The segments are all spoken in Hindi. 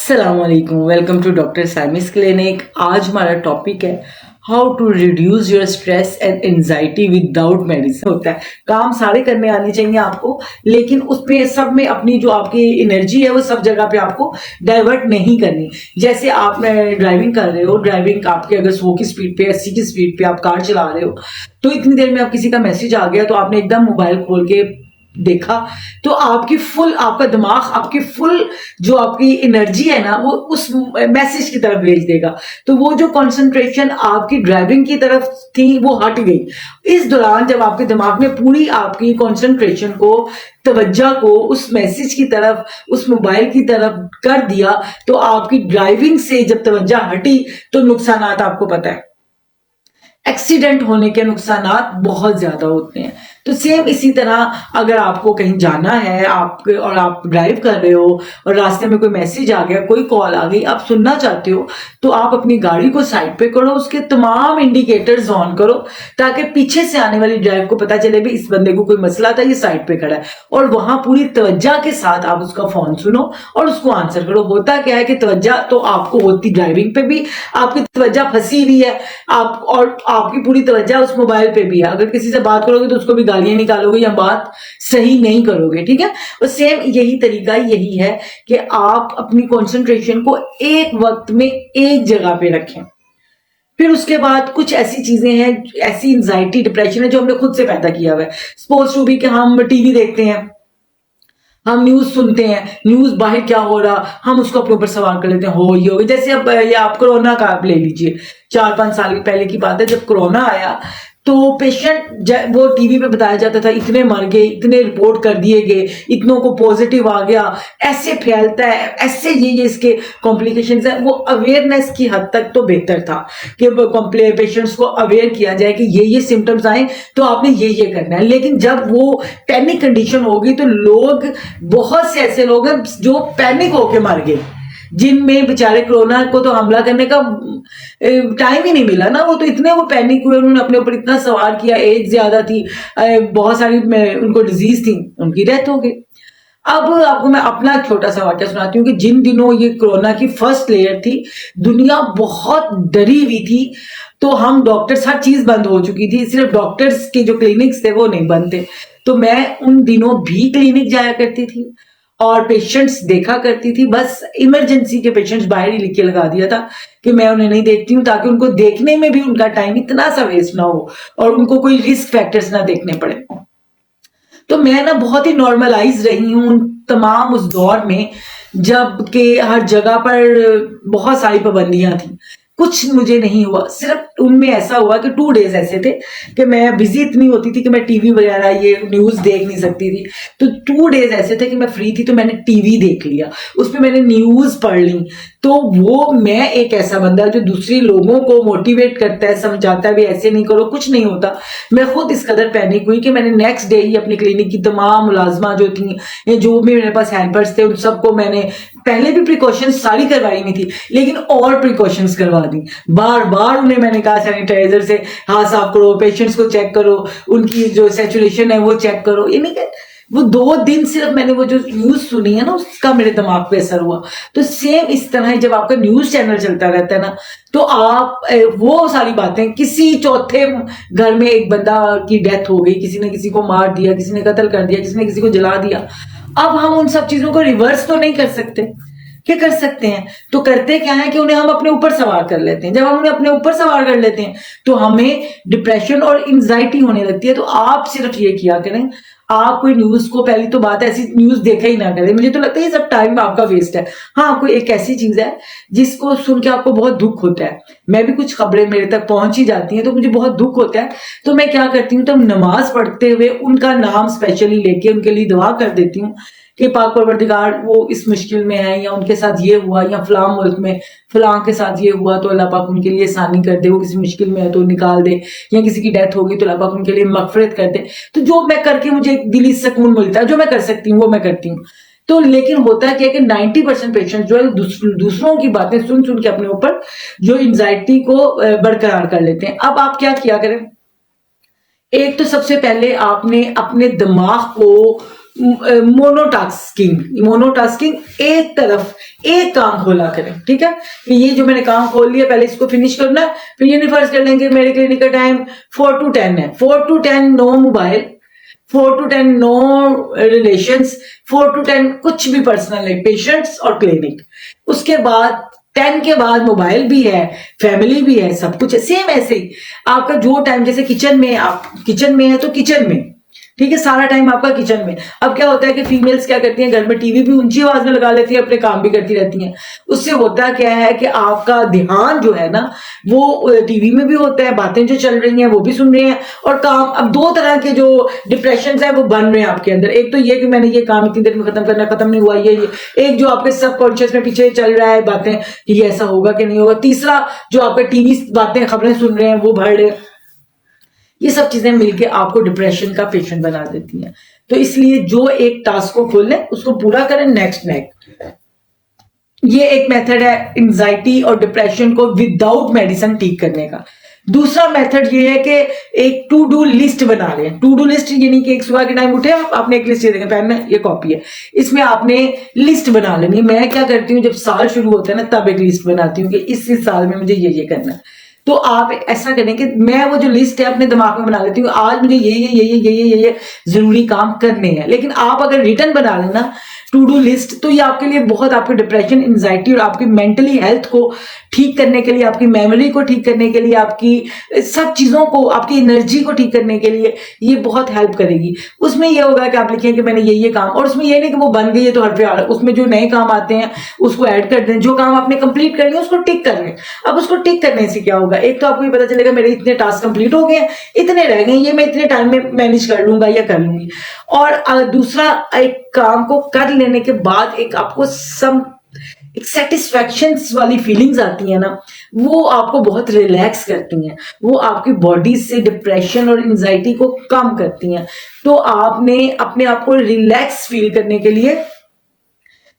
अस्सलामुअलैकुम, welcome to doctor Sami's clinic. आज हमारा टॉपिक है how to reduce your stress and anxiety without medicine. होता है काम सारे करने आने चाहिए आपको, लेकिन उस पे सब में अपनी जो आपकी एनर्जी है वो सब जगह पे आपको डाइवर्ट नहीं करनी। जैसे आप ड्राइविंग कर रहे हो, ड्राइविंग आपके अगर 100 की स्पीड पे 80 की स्पीड पे आप कार चला रहे हो, तो इतनी देर में आप किसी का मैसेज आ गया तो आपने एकदम मोबाइल खोल के देखा, तो आपका दिमाग आपकी फुल जो आपकी एनर्जी है ना वो उस मैसेज की तरफ भेज देगा। तो वो जो कंसंट्रेशन आपकी ड्राइविंग की तरफ थी वो हट गई। इस दौरान जब आपके दिमाग ने पूरी आपकी कंसंट्रेशन को, तवज्जो को उस मैसेज की तरफ, उस मोबाइल की तरफ कर दिया, तो आपकी ड्राइविंग से जब तवज्जो हटी तो नुकसान आपको पता है, एक्सीडेंट होने के नुकसान बहुत ज्यादा होते हैं। तो सेम इसी तरह अगर आपको कहीं जाना है आप ड्राइव कर रहे हो और रास्ते में कोई मैसेज आ गया, कोई कॉल आ गई, आप सुनना चाहते हो, तो आप अपनी गाड़ी को साइड पे करो, उसके तमाम इंडिकेटर्स ऑन करो ताकि पीछे से आने वाली ड्राइव को पता चले भी इस बंदे को कोई मसला था, ये साइड पे खड़ा है, और वहां पूरी तवज्जो के साथ आप उसका फोन सुनो और उसको आंसर करो। होता क्या है कि तवज्जो तो आपको होती, ड्राइविंग पे भी आपकी तवज्जो फंसी हुई है आप, और आपकी पूरी तवज्जो उस मोबाइल पे भी है। अगर किसी से बात करोगे तो उसको भी गालियां निकालोगे या बात सही नहीं करोगे, ठीक है। और सेम यही तरीका यही है कि आप अपनी कंसंट्रेशन को एक वक्त में एक जगह पे रखें। फिर उसके बाद कुछ ऐसी चीजें हैं, ऐसी एंजाइटी डिप्रेशन है जो हमने खुद से पैदा किया हुआ है। सपोज टू बी कि हम टीवी देखते हैं, हम न्यूज सुनते हैं, न्यूज बाहर क्या हो रहा, हम उसको अपने ऊपर सवाल कर लेते हैं, हो ये हो गया। जैसे अब ये आप कोरोना का आप ले लीजिए, 4-5 साल पहले की बात है, जब कोरोना आया तो पेशेंट वो टीवी पे बताया जाता था इतने मर गए, इतने रिपोर्ट कर दिए गए, इतनों को पॉजिटिव आ गया, ऐसे फैलता है, ऐसे ये इसके कॉम्प्लिकेशंस है। वो अवेयरनेस की हद तक तो बेहतर था कि पेशेंट्स को अवेयर किया जाए कि ये सिम्टम्स आए तो आपने ये करना है। लेकिन जब वो पैनिक कंडीशन होगी तो लोग, बहुत से ऐसे लोग हैं जो पैनिक होके मर गए, जिनमें बेचारे कोरोना को तो हमला करने का टाइम ही नहीं मिला ना। वो तो इतने वो पैनिक हुए, उन्होंने अपने ऊपर इतना सवार किया, एज ज्यादा थी, बहुत सारी उनको डिजीज थी, उनकी डेथ हो गई। अब आपको मैं अपना छोटा सा वाक्य सुनाती हूँ कि जिन दिनों ये कोरोना की फर्स्ट लेयर थी, दुनिया बहुत डरी हुई थी, तो हम डॉक्टर्स, हर चीज बंद हो चुकी थी, सिर्फ डॉक्टर्स के जो क्लिनिक्स थे वो नहीं बंद थे। तो मैं उन दिनों भी क्लिनिक जाया करती थी और पेशेंट्स देखा करती थी। बस इमरजेंसी के पेशेंट्स बाहर ही लिख के लगा दिया था कि मैं उन्हें नहीं देखती हूँ, ताकि उनको देखने में भी उनका टाइम इतना सा वेस्ट ना हो और उनको कोई रिस्क फैक्टर्स ना देखने पड़े। तो मैं ना बहुत ही नॉर्मलाइज रही हूँ तमाम उस दौर में, जब के हर जगह पर बहुत सारी पाबंदियां थी। कुछ मुझे नहीं हुआ, सिर्फ उनमें ऐसा हुआ कि 2 डेज ऐसे थे कि मैं बिजी इतनी होती थी कि मैं टीवी वगैरह ये न्यूज देख नहीं सकती थी। तो 2 डेज ऐसे थे कि मैं फ्री थी, तो मैंने टीवी देख लिया, उस पर मैंने न्यूज पढ़ ली। तो वो, मैं एक ऐसा बंदा जो दूसरे लोगों को मोटिवेट करता है, समझाता है भी ऐसे नहीं करो, कुछ नहीं होता। मैं खुद इस कदर पैनिक हुई कि मैंने नेक्स्ट डे ही अपनी क्लिनिक की तमाम मुलाजमा जो थी, जो भी मेरे पास हेल्पर्स थे, उन सबको मैंने पहले भी प्रिकॉशंस सारी करवाई नहीं थी, लेकिन और प्रिकॉशंस करवा दी। बार बार उन्हें मैंने कहा सैनिटाइजर से हाथ साफ करो, पेशेंट्स को चेक करो, उनकी जो सैचुरेशन है वो चेक करो। ये नहीं कि वो 2 दिन सिर्फ मैंने वो जो न्यूज सुनी है ना उसका मेरे दिमाग पे असर हुआ। तो सेम इस तरह जब आपका न्यूज चैनल चलता रहता है ना, तो आप वो सारी बातें, किसी चौथे घर में एक बंदा की डेथ हो गई, किसी ने किसी को मार दिया, किसी ने कत्ल कर दिया, किसी ने किसी को जला दिया। अब हम उन सब चीजों को रिवर्स तो नहीं कर सकते, क्या कर सकते हैं? तो करते क्या है कि उन्हें हम अपने ऊपर सवार कर लेते हैं। जब हम उन्हें अपने ऊपर सवार कर लेते हैं तो हमें डिप्रेशन और एंजाइटी होने लगती है। तो आप सिर्फ ये किया करें, आप कोई न्यूज को, पहली तो बात है ऐसी न्यूज देखा ही ना करें। मुझे तो लगता है ये सब टाइम आपका वेस्ट है। हाँ, कोई एक ऐसी चीज है जिसको सुन के आपको बहुत दुख होता है, मैं भी कुछ खबरें मेरे तक पहुंच ही जाती हैं तो मुझे बहुत दुख होता है, तो मैं क्या करती हूँ, तो नमाज पढ़ते हुए उनका नाम स्पेशली लेके उनके लिए दुआ कर देती हूँ कि पाक परवरदिगार वो इस मुश्किल में है, या उनके साथ ये हुआ, या फलां मुल्क में फलां के साथ ये हुआ, तो अल्लाह पाक उनके लिए आसानी कर दे, वो किसी मुश्किल में है तो निकाल दे, या किसी की डेथ होगी तो अल्लाह पाक उनके लिए मगफिरत कर दे। तो जो मैं करके मुझे दिली सुकून मिलता है, जो मैं कर सकती हूँ वो मैं करती हूँ। तो लेकिन होता क्या है कि 90% पेशेंट जो है दूसरों की बातें सुन सुन के अपने ऊपर जो एंजाइटी को बरकरार कर लेते हैं। अब आप क्या किया करें, एक तो सबसे पहले आपने अपने दिमाग को मोनोटास्किंग एक तरफ एक काम खोला करें, ठीक है, कि ये जो मैंने काम खोल लिया पहले इसको फिनिश करना है, फिर यूनिफर्स कर लेंगे मेरे क्लिनिक का टाइम 4 to 10 है, 4 to 10 no mobile, 4 to 10 no relations, 4 to 10 कुछ भी पर्सनल है, पेशेंट्स और क्लिनिक। उसके बाद 10 के बाद मोबाइल भी है, फैमिली भी है, सब कुछ है। सेम ऐसे ही आपका जो टाइम, जैसे किचन में, आप किचन में है तो किचन में, ठीक है, सारा टाइम आपका किचन में। अब क्या होता है कि फीमेल्स क्या करती हैं, घर में टीवी भी ऊंची आवाज में लगा लेती है, अपने काम भी करती रहती हैं। उससे होता क्या है कि आपका ध्यान जो है ना वो टीवी में भी होता है, बातें जो चल रही हैं वो भी सुन रहे हैं, और काम, अब दो तरह के जो डिप्रेशन है वो बन रहे हैं आपके अंदर। एक तो ये कि मैंने ये काम इतनी देर में खत्म करना, खत्म नहीं हुआ, ये एक जो आपके सबकॉन्शियस में पीछे चल रहा है बातें कि ये ऐसा होगा कि नहीं होगा। तीसरा जो आपके टीवी बातें खबरें सुन रहे हैं वो बढ़ रहे हैं। ये सब चीजें मिलके आपको डिप्रेशन का पेशेंट बना देती हैं। तो इसलिए जो एक टास्क को खोल लें उसको पूरा करें, नेक्स्ट। ये एक मेथड है एंजाइटी और डिप्रेशन को विदाउट मेडिसिन ठीक करने का। दूसरा मेथड ये है कि एक टू डू लिस्ट बना लें। टू डू लिस्ट यानी कि एक सुबह के टाइम उठे आपने एक लिस्ट, ये देखें पेन में, ये कॉपी है, इसमें आपने लिस्ट बना लेनी। मैं क्या करती हूँ, जब साल शुरू होता है ना तब एक लिस्ट बनाती हूँ कि इस साल में मुझे ये करना है। तो आप ऐसा करें कि मैं वो जो लिस्ट है अपने दिमाग में बना लेती हूँ, आज मुझे ये जरूरी काम करने हैं। लेकिन आप अगर रिटर्न बना लेना टू डू लिस्ट, तो ये आपके लिए बहुत, आपके डिप्रेशन, एंजाइटी और आपकी मेंटली हेल्थ को ठीक करने के लिए, आपकी मेमोरी को ठीक करने के लिए, आपकी सब चीजों को, आपकी एनर्जी को ठीक करने के लिए ये बहुत हेल्प करेगी। उसमें ये होगा कि आप लिखें कि मैंने ये काम, और उसमें ये नहीं कि वो बन गई है तो हर पे आ रहा है, उसमें जो नए काम आते हैं उसको ऐड कर दें, जो काम आपने कंप्लीट कर लिया उसको टिक कर लें। अब उसको टिक करने से क्या होगा, एक तो आपको ये पता चलेगा मेरे इतने टास्क कंप्लीट हो गए, इतने रह गए, ये मैं इतने टाइम में मैनेज कर लूंगा या कर लूंगी। और दूसरा, एक काम को कर लेने के बाद एक आपको एक सेटिस्फैक्शन वाली फीलिंग्स आती है ना, वो आपको बहुत रिलैक्स करती हैं, वो आपकी बॉडी से डिप्रेशन और एंजाइटी को कम करती हैं। तो आपने अपने आप को रिलैक्स फील करने के लिए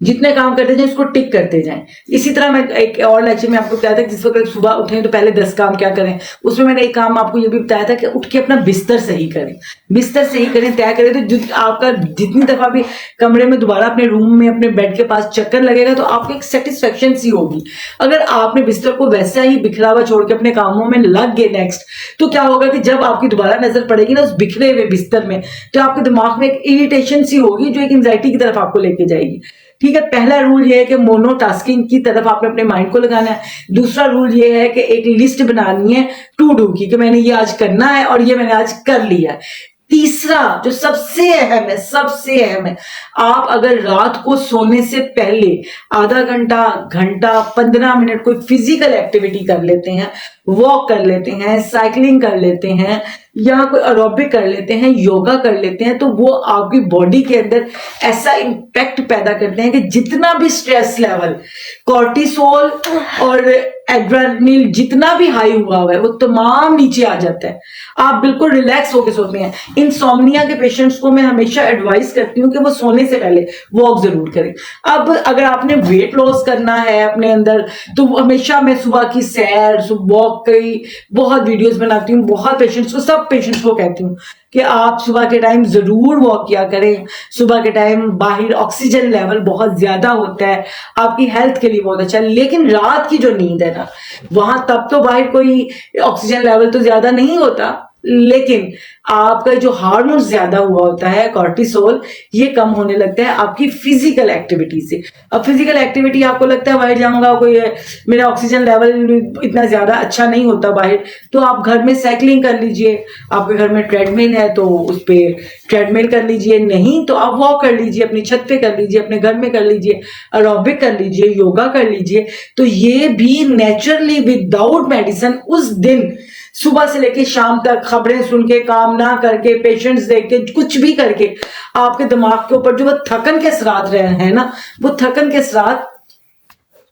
जितने काम करते जाए उसको टिक करते जाएं। इसी तरह मैं एक और लेक्चर में आपको बताया था कि जिस वक्त सुबह उठें तो पहले 10 काम क्या करें, उसमें मैंने एक काम आपको ये भी बताया था कि उठ के अपना बिस्तर सही करें, बिस्तर सही करें, तय करें। तो आपका जितनी दफा भी कमरे में दोबारा अपने रूम में अपने बेड के पास चक्कर लगेगा तो आपको एक सेटिस्फेक्शन सी होगी। अगर आपने बिस्तर को वैसा ही बिखरा हुआ छोड़ के अपने कामों में लग गए नेक्स्ट, तो क्या होगा कि जब आपकी दोबारा नजर पड़ेगी ना उस बिखरे हुए बिस्तर में, तो आपके दिमाग में एक इरिटेशन सी होगी जो एक एंजाइटी की तरफ आपको लेके जाएगी। ठीक है, पहला रूल ये है कि मोनोटास्किंग की तरफ आपने अपने माइंड को लगाना है। दूसरा रूल ये है कि एक लिस्ट बनानी है टू डू की, कि मैंने ये आज करना है और ये मैंने आज कर लिया है। तीसरा जो सबसे अहम है, आप अगर रात को सोने से पहले आधा घंटा, 15 मिनट कोई फिजिकल एक्टिविटी कर लेते हैं, वॉक कर लेते हैं, साइकिलिंग कर लेते हैं, या कोई एरोबिक कर लेते हैं, योगा कर लेते हैं, तो वो आपकी बॉडी के अंदर ऐसा इंपैक्ट पैदा करते हैं कि जितना भी स्ट्रेस लेवल, कॉर्टिसोल और एड्रेनलिन जितना भी हाई हुआ है वो तमाम नीचे आ जाता है। आप बिल्कुल रिलैक्स होकर सोते हैं। इंसोम्निया के पेशेंट्स को मैं हमेशा एडवाइस करती हूँ कि वो सोने से पहले वॉक जरूर करें। अब अगर आपने वेट लॉस करना है अपने अंदर, तो हमेशा मैं सुबह की सैर, वॉक की बहुत वीडियोस बनाती हूँ, बहुत पेशेंट्स को, सब पेशेंट्स को कहती हूँ कि आप सुबह के टाइम जरूर वॉक किया करें। सुबह के टाइम बाहर ऑक्सीजन लेवल बहुत ज्यादा होता है, आपकी हेल्थ के लिए बहुत अच्छा है। लेकिन रात की जो नींद है ना, वहां तब तो बाहर कोई ऑक्सीजन लेवल तो ज्यादा नहीं होता, लेकिन आपका जो हार्मोन ज्यादा हुआ होता है, कॉर्टिसोल, ये कम होने लगता है आपकी फिजिकल एक्टिविटी से। अब फिजिकल एक्टिविटी आपको लगता है बाहर जाऊंगा, कोई मेरा ऑक्सीजन लेवल इतना ज्यादा अच्छा नहीं होता बाहर, तो आप घर में साइकिलिंग कर लीजिए। आपके घर में ट्रेडमिल है तो उस पर ट्रेडमिल कर लीजिए, नहीं तो आप वॉक कर लीजिए, अपनी छत पे कर लीजिए, अपने घर में कर लीजिए, एरोबिक कर लीजिए, योगा कर लीजिए। तो ये भी नेचुरली विदाउट मेडिसिन उस दिन सुबह से लेके शाम तक खबरें सुन के, काम ना करके, पेशेंट्स देख के, कुछ भी करके आपके दिमाग के ऊपर जो वो थकन के असरात रहे हैं ना, वो थकन के असरात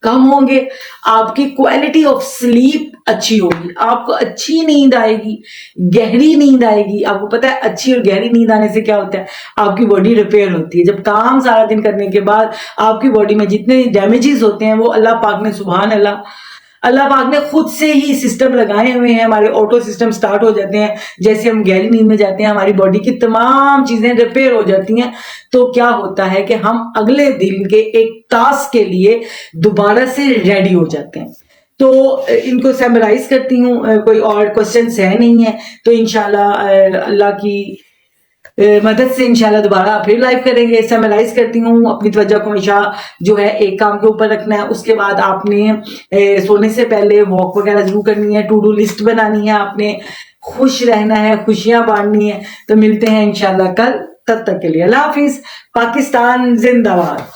कम होंगे, आपकी क्वालिटी ऑफ स्लीप अच्छी होगी, आपको अच्छी नींद आएगी, गहरी नींद आएगी। आपको पता है अच्छी और गहरी नींद आने से क्या होता है, आपकी बॉडी रिपेयर होती है। जब काम सारा दिन करने के बाद आपकी बॉडी में जितने डैमेजेस होते हैं वो अल्लाह पाक ने, सुभान अल्लाह, अल्लाह पाक ने खुद से ही सिस्टम लगाए हुए हैं, हमारे ऑटो सिस्टम स्टार्ट हो जाते हैं। जैसे हम गहरी नींद में जाते हैं, हमारी बॉडी की तमाम चीजें रिपेयर हो जाती हैं। तो क्या होता है कि हम अगले दिन के एक टास्क के लिए दोबारा से रेडी हो जाते हैं। तो इनको समराइज करती हूँ, कोई और क्वेश्चन है नहीं है, तो इंशाल्लाह अल्लाह की मदद से इंशाल्लाह दोबारा फिर लाइव करेंगे। समराइज करती हूँ, अपनी त्वचा को हमेशा जो है एक काम के ऊपर रखना है। उसके बाद आपने सोने से पहले वॉक वगैरह जरूर करनी है, टू डू लिस्ट बनानी है, आपने खुश रहना है, खुशियां बांटनी है। तो मिलते हैं इंशाल्लाह कल, तब तक के लिए अल्लाह हाफिज। पाकिस्तान जिंदाबाद।